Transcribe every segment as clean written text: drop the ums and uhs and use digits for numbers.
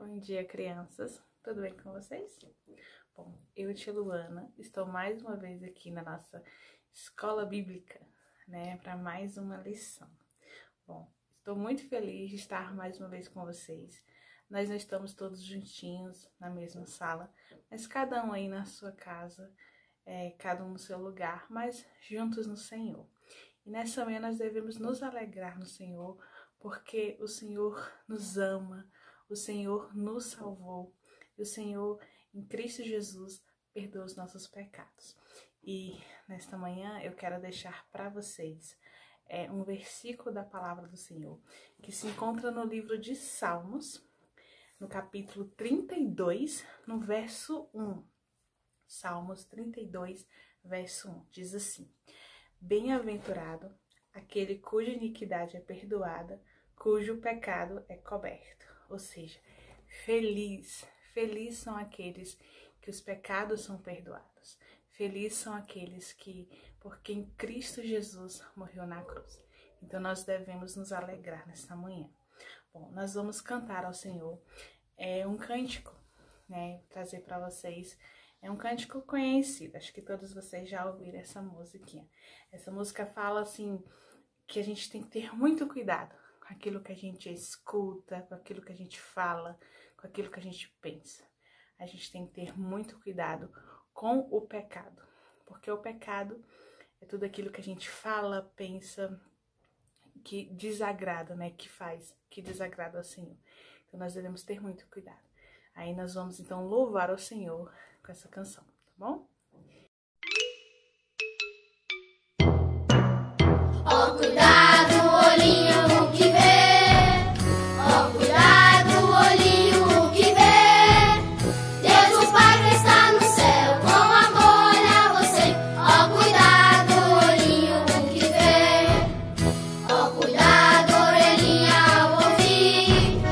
Bom dia, crianças. Tudo bem com vocês? Bom, eu e tia Luana estou mais uma vez aqui na nossa escola bíblica, né, para mais uma lição. Bom, estou muito feliz de estar mais uma vez com vocês. Nós não estamos todos juntinhos na mesma sala, mas cada um aí na sua casa, cada um no seu lugar, mas juntos no Senhor. E nessa manhã nós devemos nos alegrar no Senhor, porque o Senhor nos ama, o Senhor nos salvou, e o Senhor, em Cristo Jesus, perdoa os nossos pecados. E nesta manhã eu quero deixar para vocês um versículo da palavra do Senhor, que se encontra no livro de Salmos, no capítulo 32, no verso 1. Salmos 32, verso 1, diz assim: Bem-aventurado aquele cuja iniquidade é perdoada, cujo pecado é coberto. Ou seja, feliz são aqueles que os pecados são perdoados. Felizes são aqueles que, por quem Cristo Jesus morreu na cruz. Então nós devemos nos alegrar nesta manhã. Bom, nós vamos cantar ao Senhor um cântico, né? Trazer para vocês. É um cântico conhecido, acho que todos vocês já ouviram essa musiquinha. Essa música fala assim, que a gente tem que ter muito cuidado com aquilo que a gente escuta, com aquilo que a gente fala, com aquilo que a gente pensa. A gente tem que ter muito cuidado com o pecado, porque o pecado é tudo aquilo que a gente fala, pensa, que desagrada, né, que desagrada ao Senhor. Então nós devemos ter muito cuidado. Aí nós vamos então louvar ao Senhor com essa canção, tá bom? Ó, cuidado, olhinho, o que vê. Ó, cuidado, olhinho, o que vê. Deus, o Pai que está no céu, com amor a você. Ó, cuidado, olhinho, o que vê. Ó, cuidado, orelhinha, ao ouvir.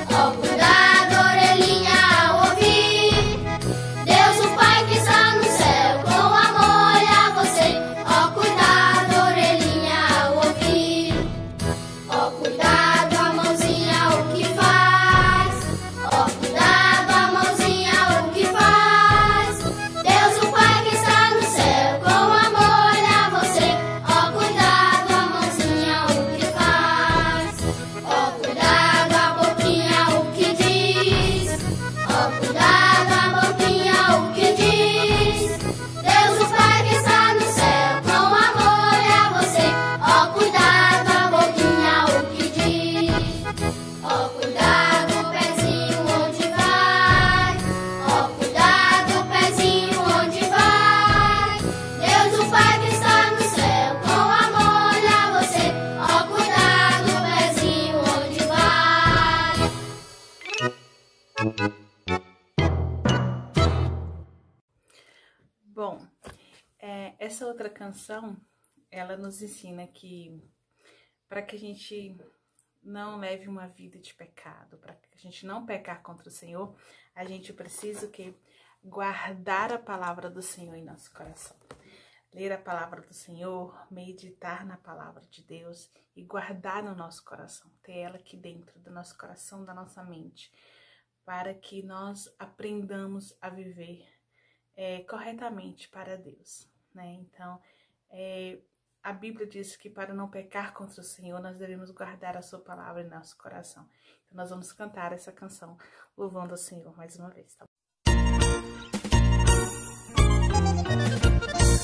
Ó, cuidado, orelhinha, ao ouvir. Deus, o Pai que está no céu, com amor a você. Ó, cuidado, orelhinha, ao ouvir. Ó, cuidado, a mãozinha, o que faz. Ó, cuidado, a mãozinha, o que faz. Deus, o Pai que está no céu, com amor a você. Ó, cuidado, a mãozinha, o que faz. Ó, cuidado, a boquinha, o que diz. Ó, cuidado, a boquinha, o que diz. Deus, o Pai que está no céu, com amor a você. Ó, cuidado, a boquinha, o que diz. Ó, cuidado, o pezinho, onde vai. Ó, cuidado, o pezinho, onde vai. Deus, o Pai que está no céu, com amor a você. Ó, cuidado, o pezinho, onde vai. Bom, essa outra canção, ela nos ensina que para que a gente não leve uma vida de pecado, para que a gente não pecar contra o Senhor, a gente precisa guardar a palavra do Senhor em nosso coração. Ler a palavra do Senhor, meditar na palavra de Deus e guardar no nosso coração, ter ela aqui dentro do nosso coração, da nossa mente, para que nós aprendamos a viver corretamente para Deus, né? Então, a Bíblia diz que para não pecar contra o Senhor, nós devemos guardar a sua palavra em nosso coração. Então, nós vamos cantar essa canção, louvando ao Senhor mais uma vez, tá?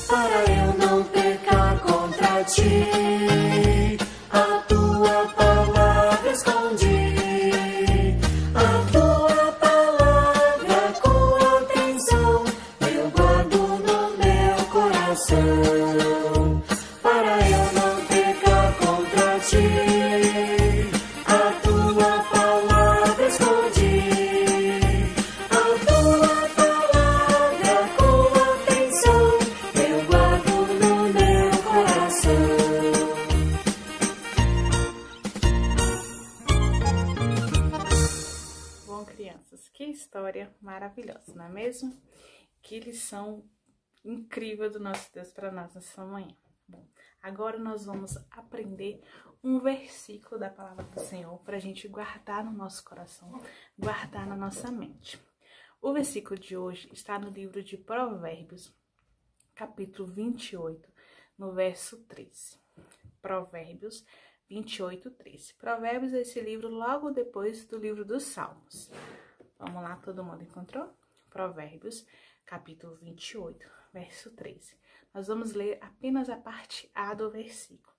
Para eu não pecar contra ti, a tua palavra escondi. A tua palavra com atenção eu guardo no meu coração. Para eu não pecar contra ti, a tua palavra escondi. A tua palavra com atenção eu guardo no meu coração. Bom, crianças, que história maravilhosa, não é mesmo? Que lição incrível do nosso Deus para nós nessa manhã. Bom, agora nós vamos aprender um versículo da palavra do Senhor para a gente guardar no nosso coração, guardar na nossa mente. O versículo de hoje está no livro de Provérbios, capítulo 28, no verso 13. Provérbios 28, 13. Provérbios é esse livro logo depois do livro dos Salmos. Vamos lá, todo mundo encontrou? Provérbios, capítulo 28, verso 13. Nós vamos ler apenas a parte A do versículo,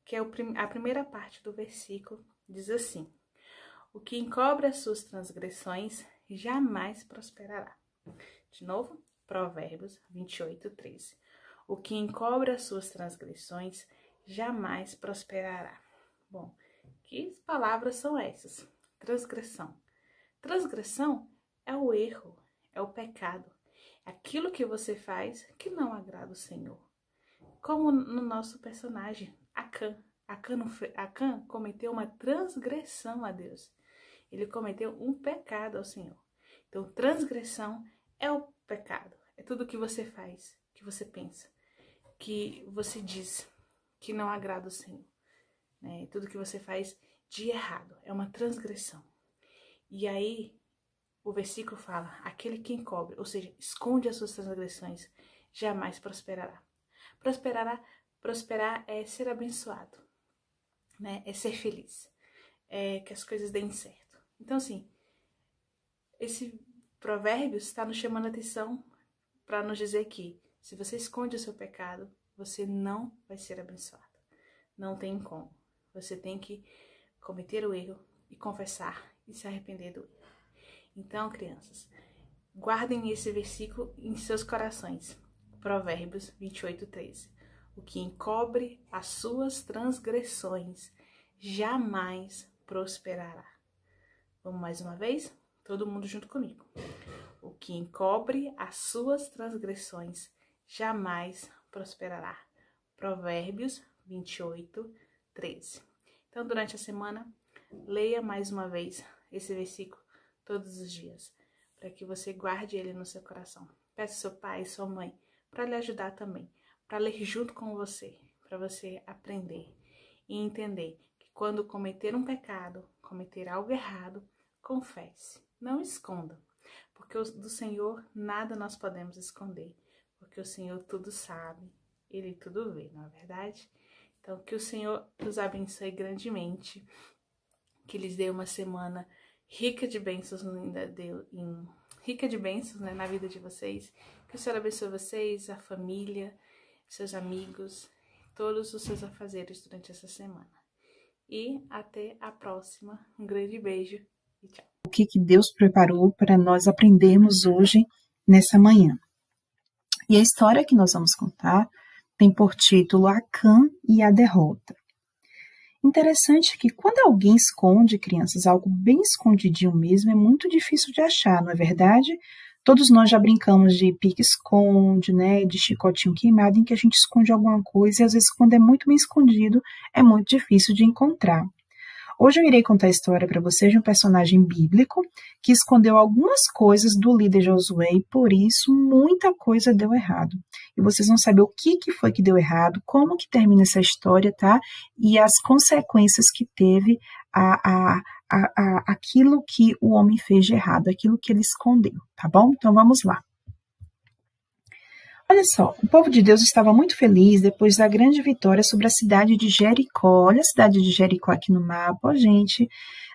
que é a primeira parte do versículo, diz assim: o que encobre as suas transgressões jamais prosperará. De novo, Provérbios 28, 13. O que encobre as suas transgressões jamais prosperará. Bom, que palavras são essas? Transgressão. Transgressão é o erro, é o pecado. É aquilo que você faz que não agrada o Senhor. Como no nosso personagem, Acã. Acã cometeu uma transgressão a Deus. Ele cometeu um pecado ao Senhor. Então, transgressão é o pecado. É tudo que você faz, que você pensa, que você diz que não agrada o Senhor. Né? Tudo que você faz de errado é uma transgressão. E aí, o versículo fala, aquele que encobre, ou seja, esconde as suas transgressões, jamais prosperará. Prosperar é ser abençoado, né? É ser feliz, é que as coisas deem certo. Então, assim, esse provérbio está nos chamando a atenção para nos dizer que se você esconde o seu pecado, você não vai ser abençoado. Não tem como. Você tem que cometer o erro e confessar e se arrepender do erro. Então, crianças, guardem esse versículo em seus corações. Provérbios 28, 13. O que encobre as suas transgressões jamais prosperará. Vamos mais uma vez? Todo mundo junto comigo. O que encobre as suas transgressões jamais prosperará. Provérbios 28, 13. Então, durante a semana, leia mais uma vez esse versículo todos os dias, para que você guarde ele no seu coração. Peça seu pai e sua mãe para lhe ajudar também, para ler junto com você, para você aprender e entender que quando cometer um pecado, cometer algo errado, confesse, não esconda, porque do Senhor nada nós podemos esconder, porque o Senhor tudo sabe, Ele tudo vê, não é verdade? Então, que o Senhor nos abençoe grandemente, que lhes dê uma semana rica de bênçãos, rica de bênçãos, né, na vida de vocês. Que o Senhor abençoe vocês, a família, seus amigos, todos os seus afazeres durante essa semana. E até a próxima. Um grande beijo e tchau. O que Deus preparou para nós aprendermos hoje, nessa manhã. E a história que nós vamos contar tem por título Acã e a derrota. Interessante que quando alguém esconde, crianças, algo bem escondidinho mesmo, é muito difícil de achar, não é verdade? Todos nós já brincamos de pique-esconde, né, de chicotinho queimado, em que a gente esconde alguma coisa e às vezes quando é muito bem escondido, é muito difícil de encontrar. Hoje eu irei contar a história para vocês de um personagem bíblico que escondeu algumas coisas do líder Josué e por isso muita coisa deu errado. E vocês vão saber o que foi que deu errado, como que termina essa história, tá? E as consequências que teve aquilo que o homem fez de errado, aquilo que ele escondeu, tá bom? Então vamos lá. Olha só, o povo de Deus estava muito feliz depois da grande vitória sobre a cidade de Jericó. Olha a cidade de Jericó aqui no mapa, ó, gente.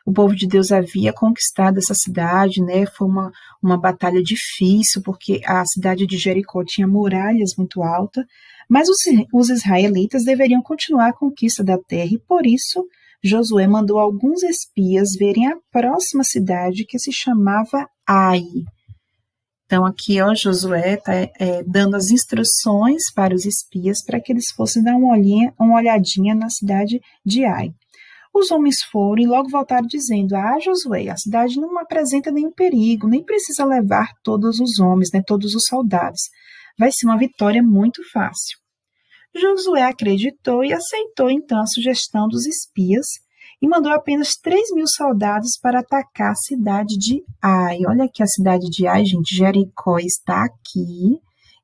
O povo de Deus havia conquistado essa cidade, né? Foi uma batalha difícil, porque a cidade de Jericó tinha muralhas muito altas, mas os israelitas deveriam continuar a conquista da terra e, por isso, Josué mandou alguns espias verem a próxima cidade que se chamava Ai. Então, aqui, ó, Josué está dando as instruções para os espias para que eles fossem dar uma olhadinha na cidade de Ai. Os homens foram e logo voltaram dizendo: Josué, a cidade não apresenta nenhum perigo, nem precisa levar todos os homens, né, todos os soldados. Vai ser uma vitória muito fácil. Josué acreditou e aceitou então a sugestão dos espias e mandou apenas 3.000 soldados para atacar a cidade de Ai. Olha aqui a cidade de Ai, gente, Jericó está aqui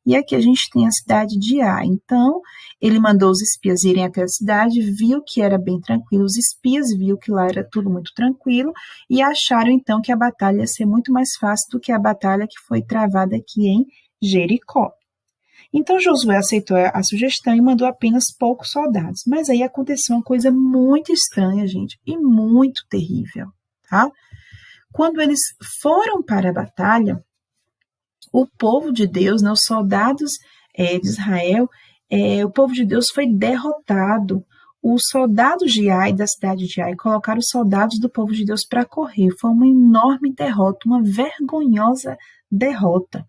e aqui a gente tem a cidade de Ai. Então, ele mandou os espias irem até a cidade, viu que era bem tranquilo, os espias viu que lá era tudo muito tranquilo, e acharam então que a batalha ia ser muito mais fácil do que a batalha que foi travada aqui em Jericó. Então Josué aceitou a sugestão e mandou apenas poucos soldados. Mas aí aconteceu uma coisa muito estranha, gente, e muito terrível, tá? Quando eles foram para a batalha, o povo de Deus, né, os soldados de Israel, o povo de Deus foi derrotado. Os soldados de Ai, da cidade de Ai, colocaram os soldados do povo de Deus para correr. Foi uma enorme derrota, uma vergonhosa derrota.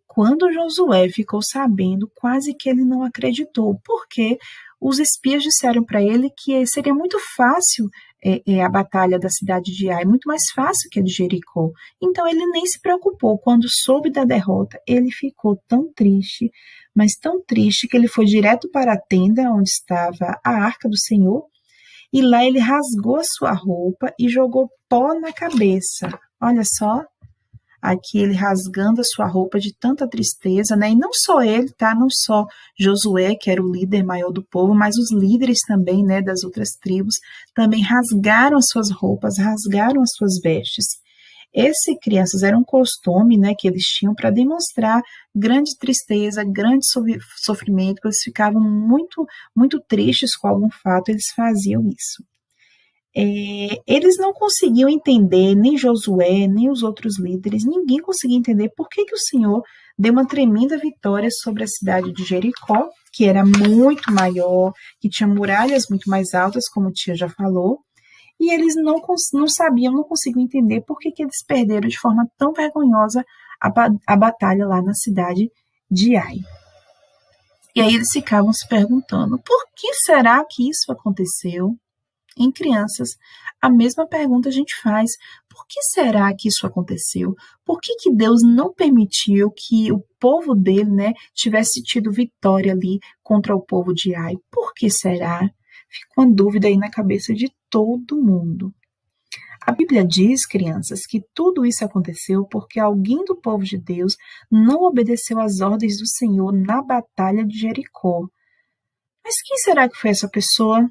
Quando Josué ficou sabendo, quase que ele não acreditou, porque os espias disseram para ele que seria muito fácil a batalha da cidade de Ai, muito mais fácil que a de Jericó. Então ele nem se preocupou. Quando soube da derrota, ele ficou tão triste, mas tão triste que ele foi direto para a tenda onde estava a arca do Senhor, e lá ele rasgou a sua roupa e jogou pó na cabeça. Olha só. Aqui ele rasgando a sua roupa de tanta tristeza, né? E não só ele, tá? Não só Josué, que era o líder maior do povo, mas os líderes também, né, das outras tribos, também rasgaram as suas roupas, rasgaram as suas vestes. Esse, crianças, era um costume, né, que eles tinham para demonstrar grande tristeza, grande sofrimento, que eles ficavam muito, muito tristes com algum fato, eles faziam isso. Eles não conseguiam entender, nem Josué, nem os outros líderes, ninguém conseguia entender por que o Senhor deu uma tremenda vitória sobre a cidade de Jericó, que era muito maior, que tinha muralhas muito mais altas, como a tia já falou, e eles não sabiam, não conseguiam entender por que eles perderam de forma tão vergonhosa a batalha lá na cidade de Ai. E aí eles ficavam se perguntando, por que será que isso aconteceu? Em crianças, a mesma pergunta a gente faz. Por que será que isso aconteceu? Por que Deus não permitiu que o povo dele, né, tivesse tido vitória ali contra o povo de Ai? Por que será? Fica uma dúvida aí na cabeça de todo mundo. A Bíblia diz, crianças, que tudo isso aconteceu porque alguém do povo de Deus não obedeceu às ordens do Senhor na batalha de Jericó. Mas quem será que foi essa pessoa?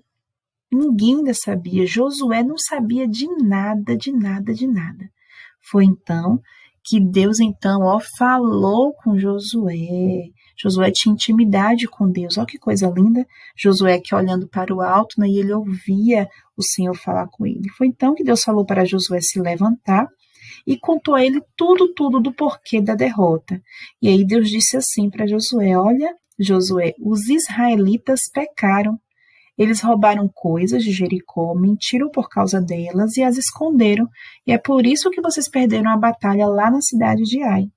Ninguém ainda sabia. Josué não sabia de nada, de nada, de nada. Foi então que Deus falou com Josué. Josué tinha intimidade com Deus. Olha que coisa linda. Josué aqui olhando para o alto, né, e ele ouvia o Senhor falar com ele. Foi então que Deus falou para Josué se levantar e contou a ele tudo do porquê da derrota. E aí Deus disse assim para Josué, olha, Josué, os israelitas pecaram. Eles roubaram coisas de Jericó, mentiram por causa delas e as esconderam. E é por isso que vocês perderam a batalha lá na cidade de Ai.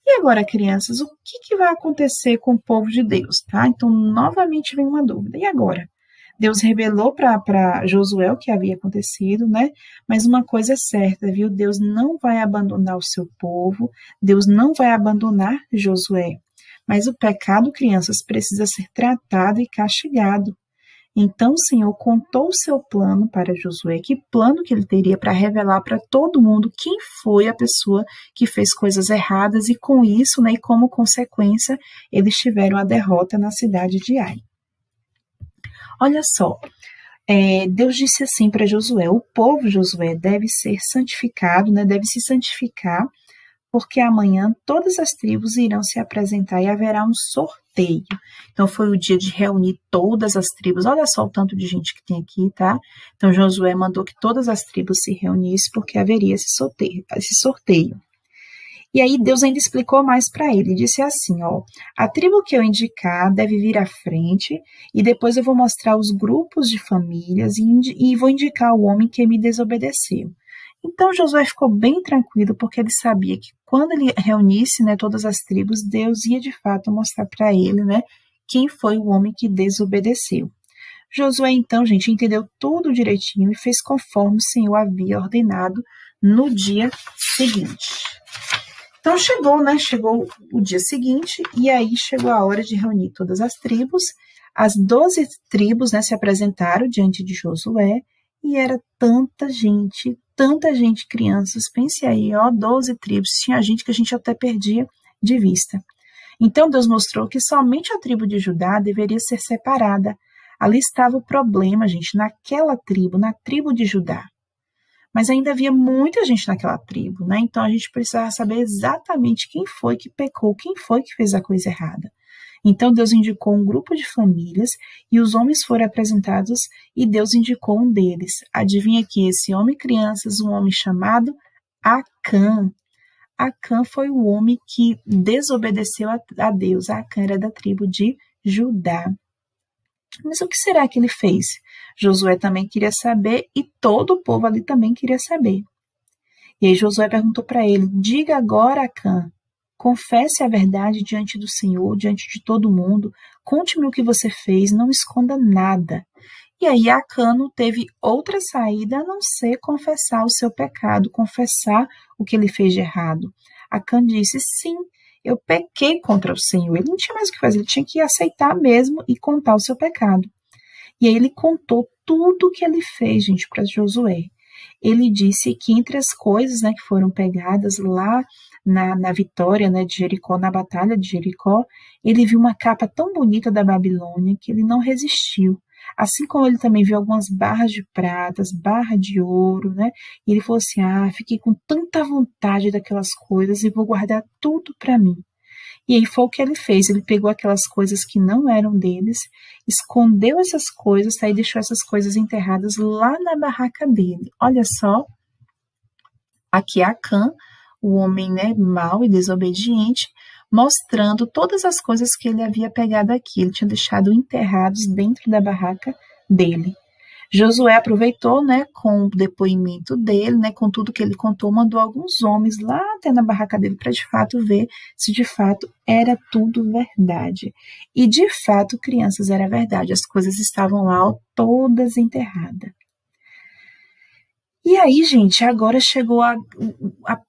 E agora, crianças, o que vai acontecer com o povo de Deus, tá? Então, novamente vem uma dúvida. E agora? Deus revelou para Josué o que havia acontecido, né? Mas uma coisa é certa, viu? Deus não vai abandonar o seu povo, Deus não vai abandonar Josué. Mas o pecado, crianças, precisa ser tratado e castigado. Então o Senhor contou o seu plano para Josué, que plano que ele teria para revelar para todo mundo quem foi a pessoa que fez coisas erradas e com isso, né, e como consequência, eles tiveram a derrota na cidade de Ai. Olha só, Deus disse assim para Josué, o povo Josué deve ser santificado, né, deve se santificar, porque amanhã todas as tribos irão se apresentar e haverá um sorteio. Então, foi o dia de reunir todas as tribos. Olha só o tanto de gente que tem aqui, tá? Então, Josué mandou que todas as tribos se reunissem, porque haveria esse sorteio. E aí, Deus ainda explicou mais para ele. Disse assim, ó, a tribo que eu indicar deve vir à frente, e depois eu vou mostrar os grupos de famílias e vou indicar o homem que me desobedeceu. Então, Josué ficou bem tranquilo, porque ele sabia que quando ele reunisse, né, todas as tribos, Deus ia de fato mostrar para ele, né, quem foi o homem que desobedeceu. Josué, então, gente, entendeu tudo direitinho e fez conforme o Senhor havia ordenado no dia seguinte. Então, chegou o dia seguinte, e aí chegou a hora de reunir todas as tribos. As 12 tribos, né, se apresentaram diante de Josué, e era tanta gente, crianças, pense aí, ó, 12 tribos, tinha gente que a gente até perdia de vista. Então Deus mostrou que somente a tribo de Judá deveria ser separada. Ali estava o problema, gente, naquela tribo, na tribo de Judá. Mas ainda havia muita gente naquela tribo, né? Então a gente precisava saber exatamente quem foi que pecou, quem foi que fez a coisa errada. Então Deus indicou um grupo de famílias e os homens foram apresentados e Deus indicou um deles. Adivinha que esse homem, crianças, um homem chamado Acã. Acã foi o homem que desobedeceu a Deus. Acã era da tribo de Judá. Mas o que será que ele fez? Josué também queria saber e todo o povo ali também queria saber. E aí Josué perguntou para ele: diga agora, Acã, confesse a verdade diante do Senhor, diante de todo mundo, conte-me o que você fez, não esconda nada. E aí Acã não teve outra saída a não ser confessar o seu pecado, confessar o que ele fez de errado. Acã disse: sim, eu pequei contra o Senhor. Ele não tinha mais o que fazer, ele tinha que aceitar mesmo e contar o seu pecado. E aí ele contou tudo o que ele fez, gente, para Josué. Ele disse que entre as coisas, né, que foram pegadas lá na vitória, né, de Jericó, na batalha de Jericó, ele viu uma capa tão bonita da Babilônia que ele não resistiu. Assim como ele também viu algumas barras de prata, barras de ouro, né? E ele falou assim: fiquei com tanta vontade daquelas coisas e vou guardar tudo para mim. E aí foi o que ele fez, ele pegou aquelas coisas que não eram deles, escondeu essas coisas, tá? E deixou essas coisas enterradas lá na barraca dele. Olha só, aqui é Acã, o homem, né, mau e desobediente, mostrando todas as coisas que ele havia pegado aqui. Ele tinha deixado enterrados dentro da barraca dele. Josué aproveitou, né, com o depoimento dele, né, com tudo que ele contou, mandou alguns homens lá até na barraca dele para de fato ver se de fato era tudo verdade. E de fato, crianças, era verdade. As coisas estavam lá todas enterradas. E aí, gente, agora chegou a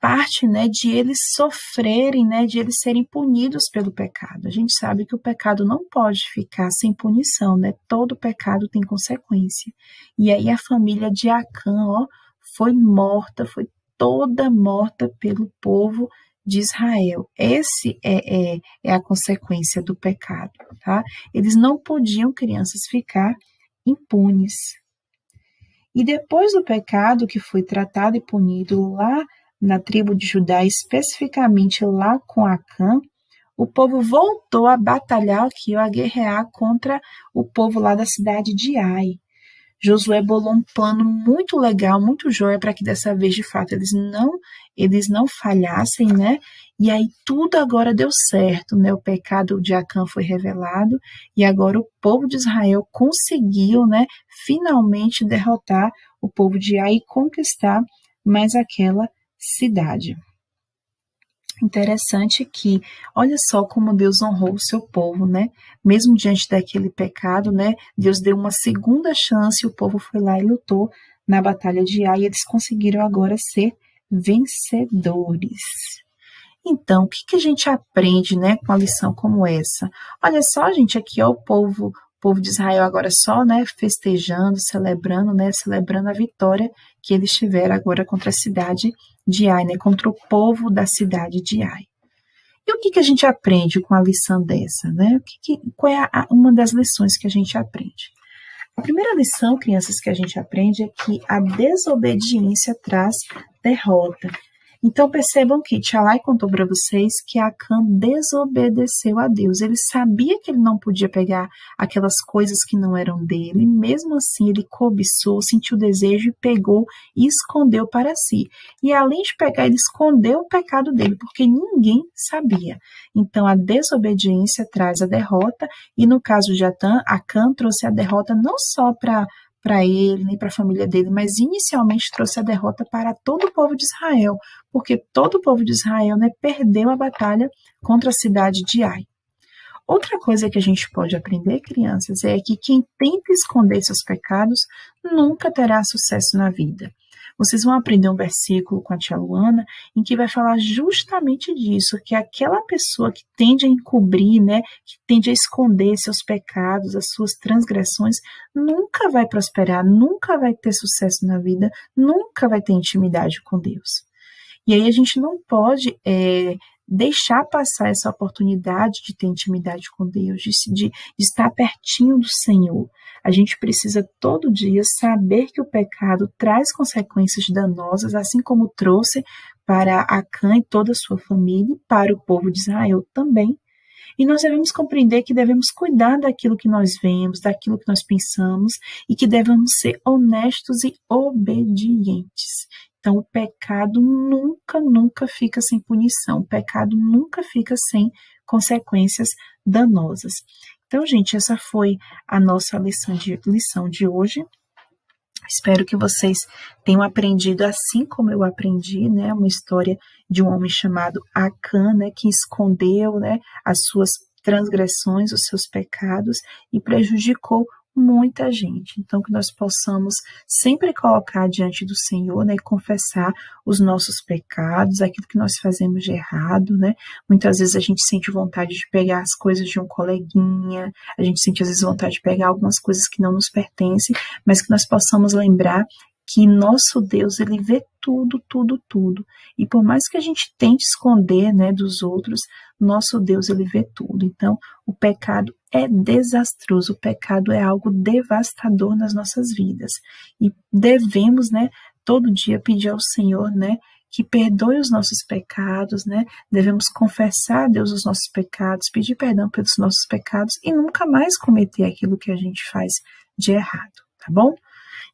parte, né, de eles sofrerem, né, de eles serem punidos pelo pecado. A gente sabe que o pecado não pode ficar sem punição, né? Todo pecado tem consequência. E aí a família de Acã, foi morta, foi toda morta pelo povo de Israel. Esse é a consequência do pecado, tá? Eles não podiam, crianças, ficar impunes. E depois do pecado que foi tratado e punido lá na tribo de Judá, especificamente lá com Acã, o povo voltou a batalhar aqui, a guerrear contra o povo lá da cidade de Ai. Josué bolou um plano muito legal, muito jóia, para que dessa vez, de fato, eles não falhassem, né? E aí tudo agora deu certo, né? O pecado de Acã foi revelado e agora o povo de Israel conseguiu, né, finalmente derrotar o povo de Ai e conquistar mais aquela cidade. Interessante que, olha só como Deus honrou o seu povo, né? Mesmo diante daquele pecado, né? Deus deu uma segunda chance e o povo foi lá e lutou na batalha de Ai e eles conseguiram agora ser vencedores. Então, o que a gente aprende, né, com uma lição como essa? Olha só, gente, aqui o povo de Israel agora só, né, festejando, celebrando, né, celebrando a vitória que eles tiveram agora contra a cidade de Ai, né, contra o povo da cidade de Ai. E o que a gente aprende com a lição dessa, né? Qual é uma das lições que a gente aprende? A primeira lição, crianças, que a gente aprende é que a desobediência traz derrota. Então percebam que Tchalai contou para vocês que Acã desobedeceu a Deus. Ele sabia que ele não podia pegar aquelas coisas que não eram dele, mesmo assim ele cobiçou, sentiu desejo e pegou e escondeu para si. E além de pegar, ele escondeu o pecado dele, porque ninguém sabia. Então a desobediência traz a derrota e no caso de Acã trouxe a derrota não só para ele, nem para a família dele, mas inicialmente trouxe a derrota para todo o povo de Israel, porque todo o povo de Israel, né, perdeu a batalha contra a cidade de Ai. Outra coisa que a gente pode aprender, crianças, é que quem tenta esconder seus pecados nunca terá sucesso na vida. Vocês vão aprender um versículo com a tia Luana em que vai falar justamente disso, que aquela pessoa que tende a encobrir, né, que tende a esconder seus pecados, as suas transgressões, nunca vai prosperar, nunca vai ter sucesso na vida, nunca vai ter intimidade com Deus. E aí a gente não pode deixar passar essa oportunidade de ter intimidade com Deus, de estar pertinho do Senhor. A gente precisa todo dia saber que o pecado traz consequências danosas, assim como trouxe para Acã e toda a sua família, e para o povo de Israel também. E nós devemos compreender que devemos cuidar daquilo que nós vemos, daquilo que nós pensamos, e que devemos ser honestos e obedientes. Então, o pecado nunca fica sem punição. O pecado nunca fica sem consequências danosas. Então, gente, essa foi a nossa lição de hoje. Espero que vocês tenham aprendido assim como eu aprendi, né? Uma história de um homem chamado Acã, né? Que escondeu, né? As suas transgressões, os seus pecados e prejudicou muita gente. Então, que nós possamos sempre colocar diante do Senhor, né, e confessar os nossos pecados, aquilo que nós fazemos de errado, né? Muitas vezes a gente sente vontade de pegar as coisas de um coleguinha, a gente sente às vezes vontade de pegar algumas coisas que não nos pertencem, mas que nós possamos lembrar que nosso Deus, ele vê tudo. E por mais que a gente tente esconder, né, dos outros, nosso Deus, ele vê tudo. Então, o pecado é desastroso, o pecado é algo devastador nas nossas vidas. E devemos, né, todo dia pedir ao Senhor, né, que perdoe os nossos pecados, né? Devemos confessar a Deus os nossos pecados, pedir perdão pelos nossos pecados e nunca mais cometer aquilo que a gente faz de errado, tá bom?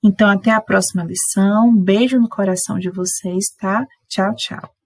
Então, até a próxima lição. Beijo no coração de vocês, tá? Tchau, tchau.